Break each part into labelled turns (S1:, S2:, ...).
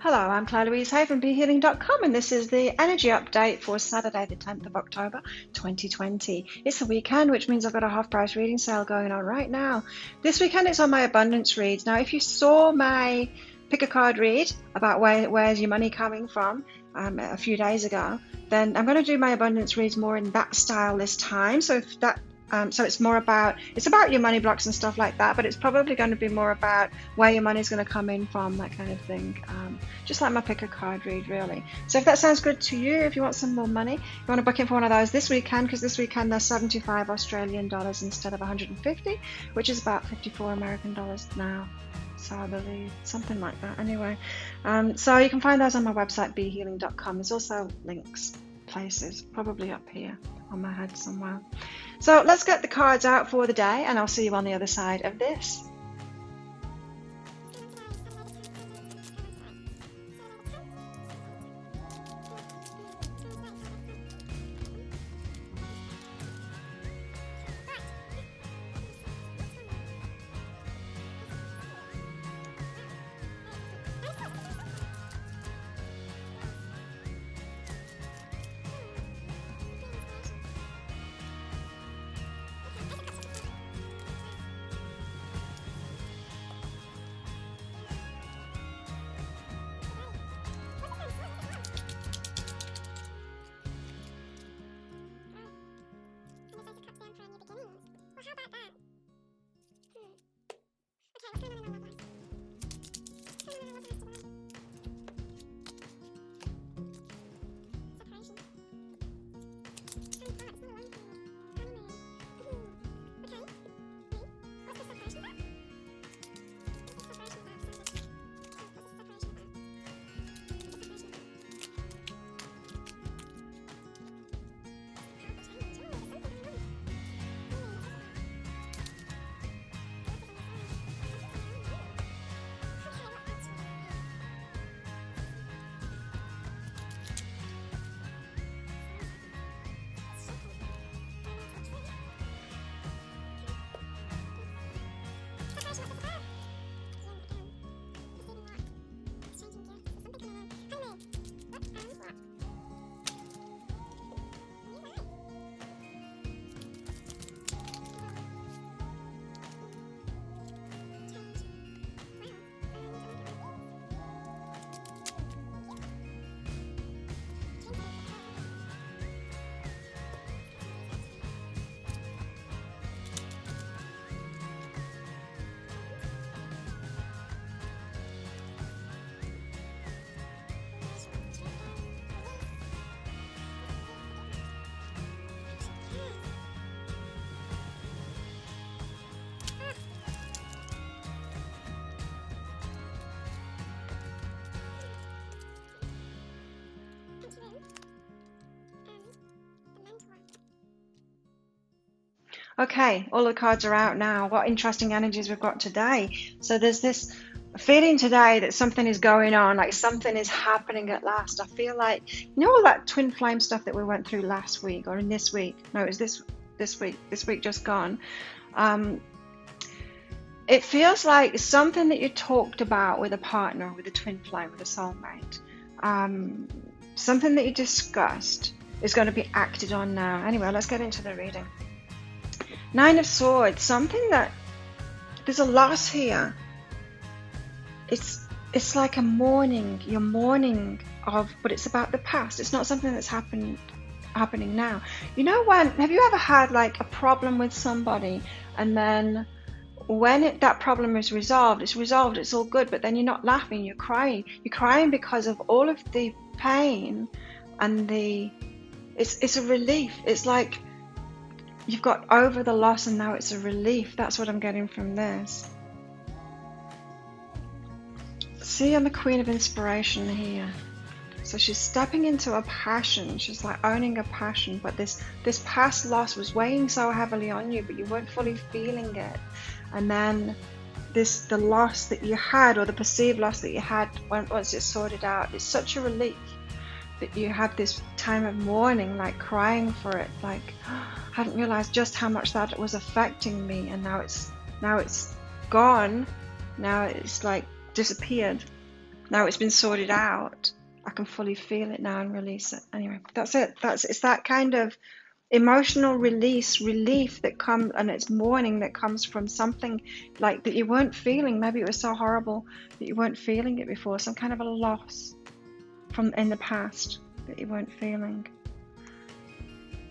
S1: Hello, I'm Claire Louise Hay from BeHealing.com, and this is the energy update for Saturday, the 10th of October, 2020. It's the weekend, which means I've got a half-price reading sale going on right now. This weekend, it's on my abundance reads. Now, if you saw my pick a card read about where's your money coming from a few days ago, then I'm going to do my abundance reads more in that style this time. So if that so it's about your money blocks and stuff like that, but it's probably going to be more about where your money is going to come in from, that kind of thing. Just like my pick a card read, really. So if that sounds good to you, if you want some more money, you want to book in for one of those this weekend, because this weekend they're 75 Australian dollars instead of 150, which is about 54 American dollars now. So I believe something like that. Anyway, so you can find those on my website, BeHealing.com. There's also links, places, probably up here on my head somewhere. So let's get the cards out for the day, and I'll see you on the other side of this. Okay, all the cards are out now. What interesting energies we've got today. So there's this feeling today that something is going on, like something is happening at last. I feel like, all that twin flame stuff that we went through last week, or in this week. No, it was this week just gone. It feels like something that you talked about with a partner, with a twin flame, with a soulmate. Something that you discussed is going to be acted on now. Anyway, let's get into the reading. Nine of Swords, something that, there's a loss here. It's like a mourning, you're mourning of, but it's about the past. It's not something that's happening now. Have you ever had like a problem with somebody, and then when that problem is resolved, it's all good, but then you're not laughing, you're crying because of all of the pain, and it's a relief. It's like you've got over the loss, and now it's a relief. That's what I'm getting from this. See, I'm the Queen of Inspiration here. So she's stepping into a passion. She's like owning a passion, but this past loss was weighing so heavily on you, but you weren't fully feeling it. And then the loss that you had, or the perceived loss that you had, once it's sorted out, it's such a relief that you had this time of mourning, like crying for it, like, I hadn't realized just how much that was affecting me, and now it's gone. Now it's like disappeared. Now it's been sorted out, I can fully feel it now and release it. Anyway, that's it. It's that kind of emotional relief that comes, and it's mourning that comes from something like that you weren't feeling. Maybe it was so horrible that you weren't feeling it before, some kind of a loss from in the past that you weren't feeling.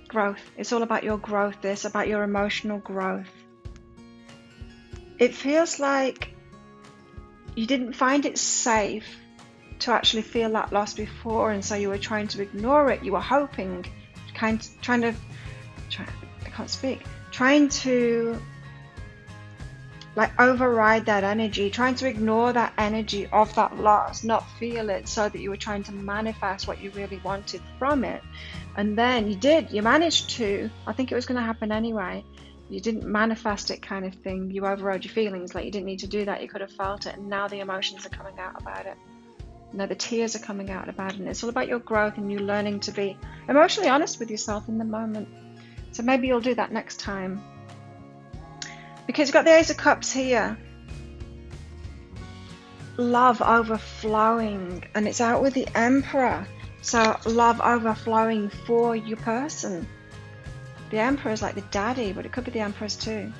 S1: Growth. It's all about your growth. This about your emotional growth. It feels like you didn't find it safe to actually feel that loss before, and so you were trying to ignore it. You were hoping, trying to like override that energy, trying to ignore that energy of that loss, not feel it, so that you were trying to manifest what you really wanted from it. And then you managed to. I think it was going to happen anyway. You didn't manifest it, kind of thing. You overrode your feelings, like you didn't need to do that. You could have felt it, and now the emotions are coming out about it. Now the tears are coming out about it. And it's all about your growth and you learning to be emotionally honest with yourself in the moment. So maybe you'll do that next time. Because you've got the Ace of Cups here. Love overflowing. And it's out with the Emperor. So love overflowing for your person. The Emperor is like the daddy, but it could be the Empress too.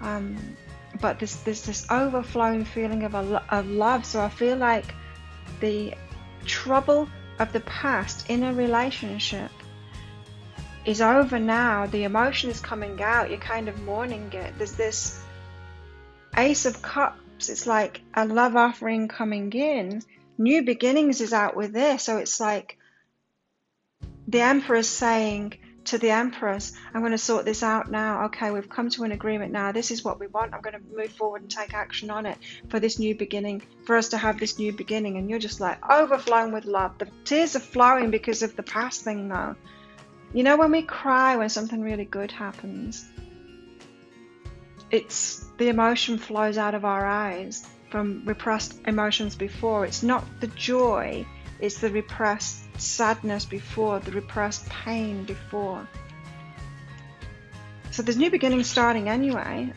S1: But there's this overflowing feeling of love. So I feel like the trouble of the past in a relationship is over now. The emotion is coming out. You're kind of mourning it. There's this Ace of Cups. It's like a love offering coming in. New beginnings is out with this. So it's like the Emperor's saying to the Empress, I'm going to sort this out now. Okay, we've come to an agreement now. This is what we want. I'm going to move forward and take action on it for this new beginning, for us to have this new beginning. And you're just like overflowing with love. The tears are flowing because of the past thing though. You know, when we cry when something really good happens, it's the emotion flows out of our eyes from repressed emotions before. It's not the joy, it's the repressed sadness before, the repressed pain before. So there's new beginnings starting anyway.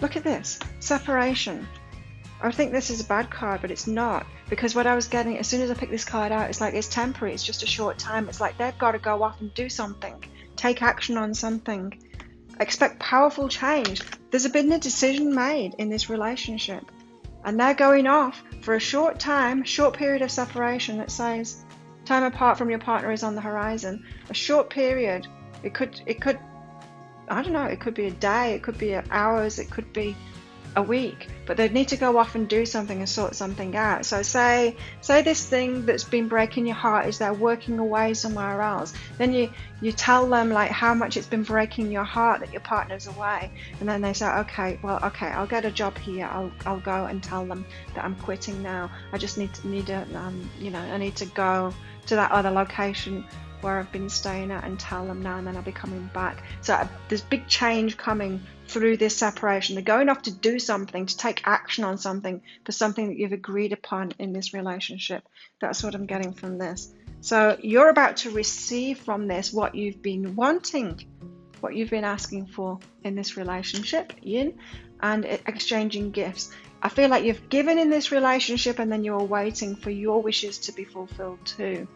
S1: Look at this, separation. I think this is a bad card, but it's not, because what I was getting as soon as I picked this card out, it's like it's temporary, it's just a short time. It's like they've got to go off and do something, take action on something, expect powerful change. There's been a decision made in this relationship, and they're going off for a short time, short period of separation. That says time apart from your partner is on the horizon. A short period. It could I don't know, it could be a day, it could be hours, it could be a week, but they'd need to go off and do something and sort something out. So say this thing that's been breaking your heart is they're working away somewhere else. Then you tell them like how much it's been breaking your heart that your partner's away, and then they say, okay, I'll get a job here. I'll go and tell them that I'm quitting now. I just need to I need to go to that other location where I've been staying at and tell them now, and then I'll be coming back. So there's big change coming through this separation. They're going off to do something, to take action on something, for something that you've agreed upon in this relationship. That's what I'm getting from this. So you're about to receive from this what you've been wanting, what you've been asking for in this relationship, yin, and exchanging gifts. I feel like you've given in this relationship, and then you're waiting for your wishes to be fulfilled too.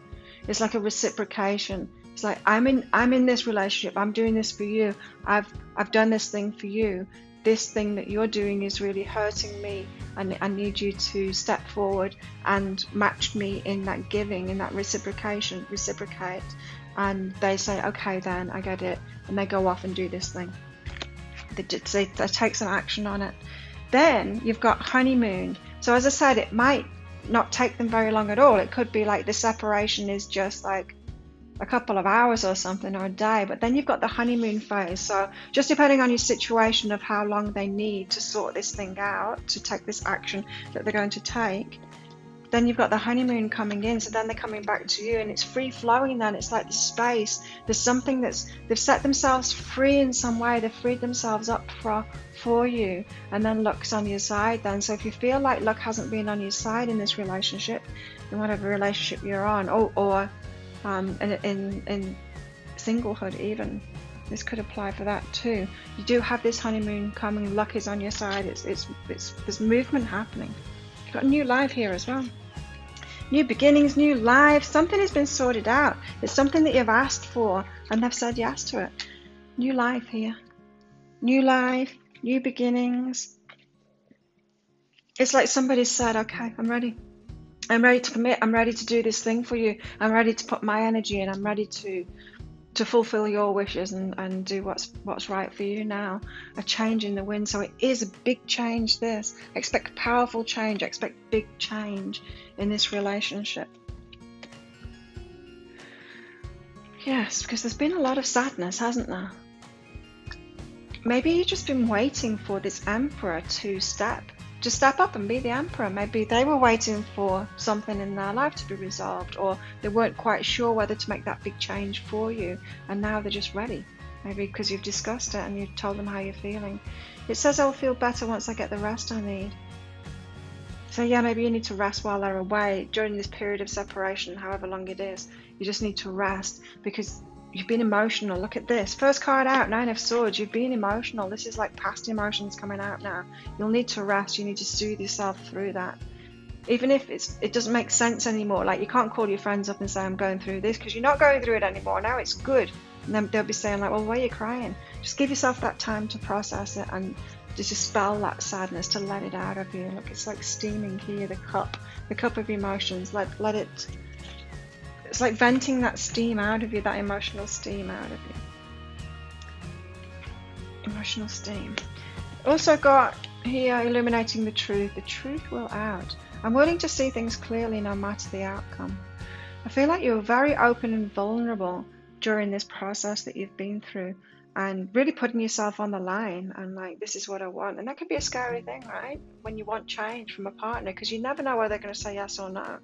S1: It's like a reciprocation. It's like I'm in this relationship. I'm doing this for you. I've done this thing for you. This thing that you're doing is really hurting me, and I need you to step forward and match me in that giving, in that reciprocate. And they say, okay, then I get it, and they go off and do this thing. They take some action on it. Then you've got honeymoon. So as I said, it might not take them very long at all. It could be like the separation is just like a couple of hours or something, or a day. But then you've got the honeymoon phase. So just depending on your situation of how long they need to sort this thing out, to take this action that they're going to take, then you've got the honeymoon coming in. So then they're coming back to you, and it's free flowing. Then it's like the space, there's something they've set themselves free in some way. They've freed themselves up for you, and then luck's on your side then. So if you feel like luck hasn't been on your side in this relationship, in whatever relationship you're on, or in singlehood even, this could apply for that too. You do have this honeymoon coming, luck is on your side. It's there's movement happening. You've got a new life here as well. New beginnings, new life. Something has been sorted out. It's something that you've asked for and they've said yes to it. New life here. New life, new beginnings. It's like somebody said, okay, I'm ready. I'm ready to commit. I'm ready to do this thing for you. I'm ready to put my energy in. I'm ready to fulfill your wishes and do what's right for you now. A change in the wind. So it is a big change, this. Expect powerful change. Expect big change in this relationship. Yes, because there's been a lot of sadness, hasn't there? Maybe you've just been waiting for this emperor to step up and be the emperor. Maybe they were waiting for something in their life to be resolved, or they weren't quite sure whether to make that big change for you, and now they're just ready. Maybe because you've discussed it and you've told them how you're feeling. It says, I'll feel better once I get the rest I need. So yeah, maybe you need to rest while they're away during this period of separation, however long it is. You just need to rest because you've been emotional. Look at this. First card out, 9 of Swords. You've been emotional. This is like past emotions coming out now. You'll need to rest. You need to soothe yourself through that. Even if it doesn't make sense anymore. Like you can't call your friends up and say, I'm going through this, because you're not going through it anymore. Now it's good. And then they'll be saying like, well, why are you crying? Just give yourself that time to process it and to dispel that sadness, to let it out of you. Look, it's like steaming here, the cup of emotions. Let it... It's like venting that steam out of you, that emotional steam out of you. Emotional steam. Also got here, illuminating the truth. The truth will out. I'm willing to see things clearly no matter the outcome. I feel like you're very open and vulnerable during this process that you've been through, and really putting yourself on the line and like, this is what I want. And that can be a scary thing, right? When you want change from a partner, because you never know whether they're going to say yes or no.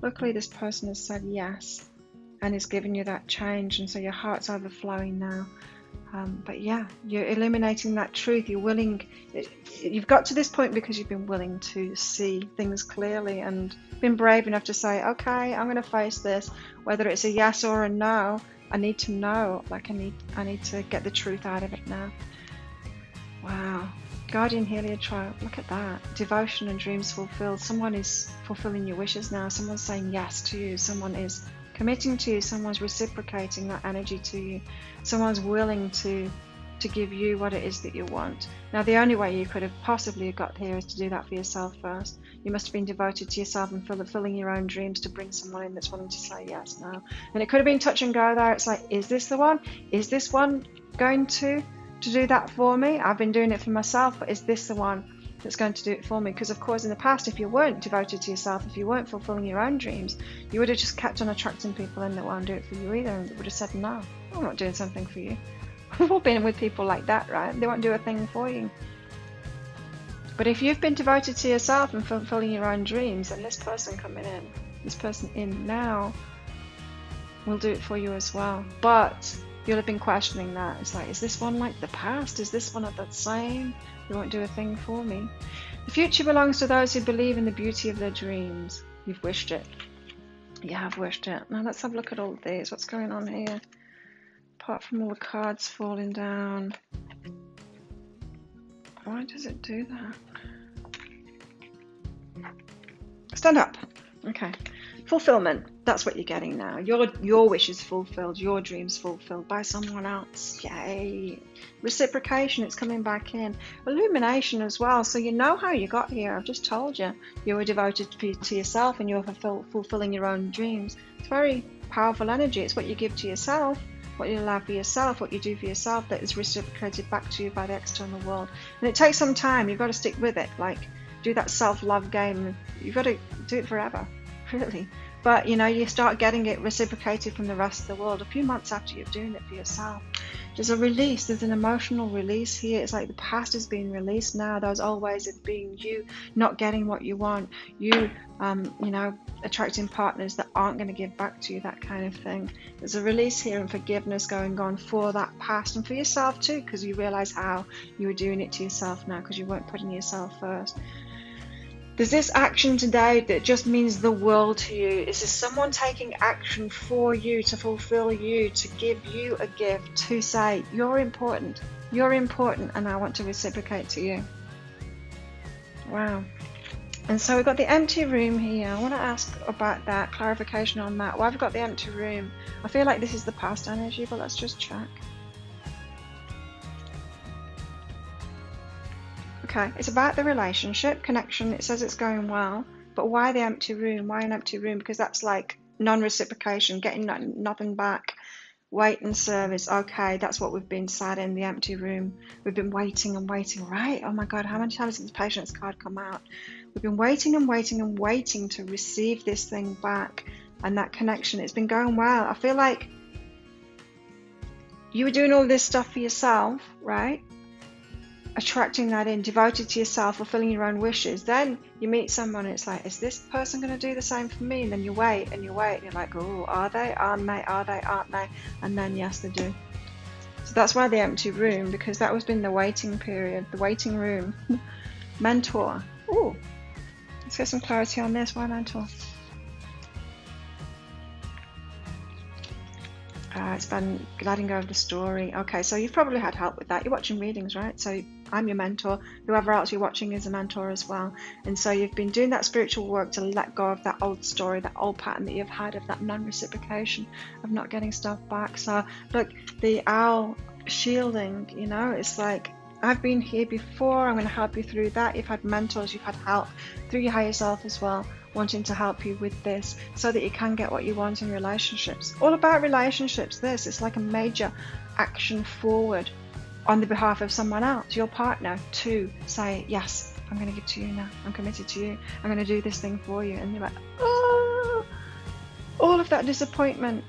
S1: Luckily, this person has said yes and is giving you that change, and so your heart's overflowing now. But yeah, you're illuminating that truth. You're willing. You've got to this point because you've been willing to see things clearly and been brave enough to say, okay, I'm going to face this. Whether it's a yes or a no, I need to know. Like I need to get the truth out of it now. Wow. Guardian Heliotrope, look at that. Devotion and dreams fulfilled. Someone is fulfilling your wishes now. Someone's saying yes to you. Someone is committing to you. Someone's reciprocating that energy to you. Someone's willing to give you what it is that you want. Now, the only way you could have possibly got here is to do that for yourself first. You must have been devoted to yourself and fulfilling your own dreams to bring someone in that's willing to say yes now. And it could have been touch and go there. It's like, is this the one? Is this one going to do that for me? I've been doing it for myself, but is this the one that's going to do it for me? Because of course in the past, if you weren't devoted to yourself, if you weren't fulfilling your own dreams, you would have just kept on attracting people in that won't do it for you either, and would have said, no, I'm not doing something for you. We've all been with people like that, right? They won't do a thing for you. But if you've been devoted to yourself and fulfilling your own dreams, then this person coming in, this person in now, will do it for you as well. But you'll have been questioning that. It's like, is this one like the past? Is this one of the same? They won't do a thing for me. The future belongs to those who believe in the beauty of their dreams. You've wished it. You have wished it. Now let's have a look at all of these. What's going on here? Apart from all the cards falling down. Why does it do that? Stand up. Okay. Fulfillment. That's what you're getting now. Your wish is fulfilled. Your dreams fulfilled by someone else. Yay. Reciprocation. It's coming back in. Illumination as well. So you know how you got here. I've just told you. You were devoted to yourself and you were fulfilling your own dreams. It's very powerful energy. It's what you give to yourself, what you allow for yourself, what you do for yourself that is reciprocated back to you by the external world. And it takes some time. You've got to stick with it. Like, do that self-love game. You've got to do it forever, really. But, you know, you start getting it reciprocated from the rest of the world a few months after you're doing it for yourself. There's a release. There's an emotional release here. It's like the past is being released now. Those old ways of being you, not getting what you want, you know, attracting partners that aren't going to give back to you, that kind of thing. There's a release here and forgiveness going on for that past and for yourself too, because you realize how you were doing it to yourself now because you weren't putting yourself first. There's this action today that just means the world to you. Is this someone taking action for you, to fulfill you, to give you a gift, to say, you're important, and I want to reciprocate to you. Wow. And so we've got the empty room here. I want to ask about that, clarification on that. Why have we got the empty room? I feel like this is the past energy, but let's just check. Okay, it's about the relationship, connection. It says it's going well, but why the empty room? Why an empty room? Because that's like non-reciprocation, getting nothing back. Wait and service. Okay, that's what we've been sat in, the empty room. We've been waiting and waiting, right? Oh my God, how many times has the patience card come out? We've been waiting and waiting and waiting to receive this thing back and that connection. It's been going well. I feel like you were doing all this stuff for yourself, right? Attracting that in, devoted to yourself, fulfilling your own wishes. Then you meet someone and it's like, is this person going to do the same for me? And then you wait and you wait and you're like, oh, are they? Aren't they? Are they? Aren't they? And then yes, they do. So that's why the empty room, because that was been the waiting period, the waiting room. Mentor. Ooh, let's get some clarity on this. Why mentor? It's been letting go of the story. Okay, so you've probably had help with that. You're watching readings, right? So I'm your mentor. Whoever else you're watching is a mentor as well. And so you've been doing that spiritual work to let go of that old story, that old pattern that you've had of that non-reciprocation, of not getting stuff back. So look, the owl shielding, you know, it's like, I've been here before. I'm going to help you through that. You've had mentors, you've had help through your higher self as well, wanting to help you with this so that you can get what you want in relationships. All about relationships, this. It's like a major action forward on the behalf of someone else, your partner, to say, yes, I'm going to give to you now. I'm committed to you. I'm going to do this thing for you. And you're like, oh, all of that disappointment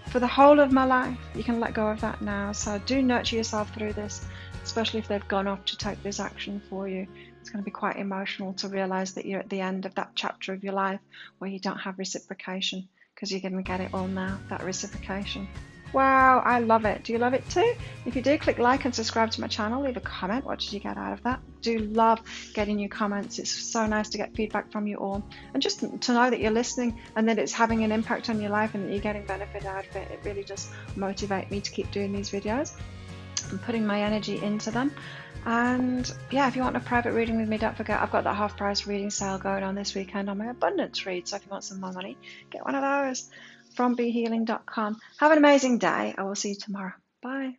S1: for the whole of my life, you can let go of that now. So do nurture yourself through this, especially if they've gone off to take this action for you. It's going to be quite emotional to realize that you're at the end of that chapter of your life where you don't have reciprocation, because you're going to get it all now, that reciprocation. Wow, I love it. Do you love it too? If you do, click like and subscribe to my channel. Leave a comment. What did you get out of that? Do love getting your comments. It's so nice to get feedback from you all, and just to know that you're listening and that it's having an impact on your life and that you're getting benefit out of it. It really does motivate me to keep doing these videos and putting my energy into them. And yeah, if you want a private reading with me, don't forget I've got that half price reading sale going on this weekend on my abundance read. So if you want some more money, get one of those from behealing.com. Have an amazing day. I will see you tomorrow. Bye.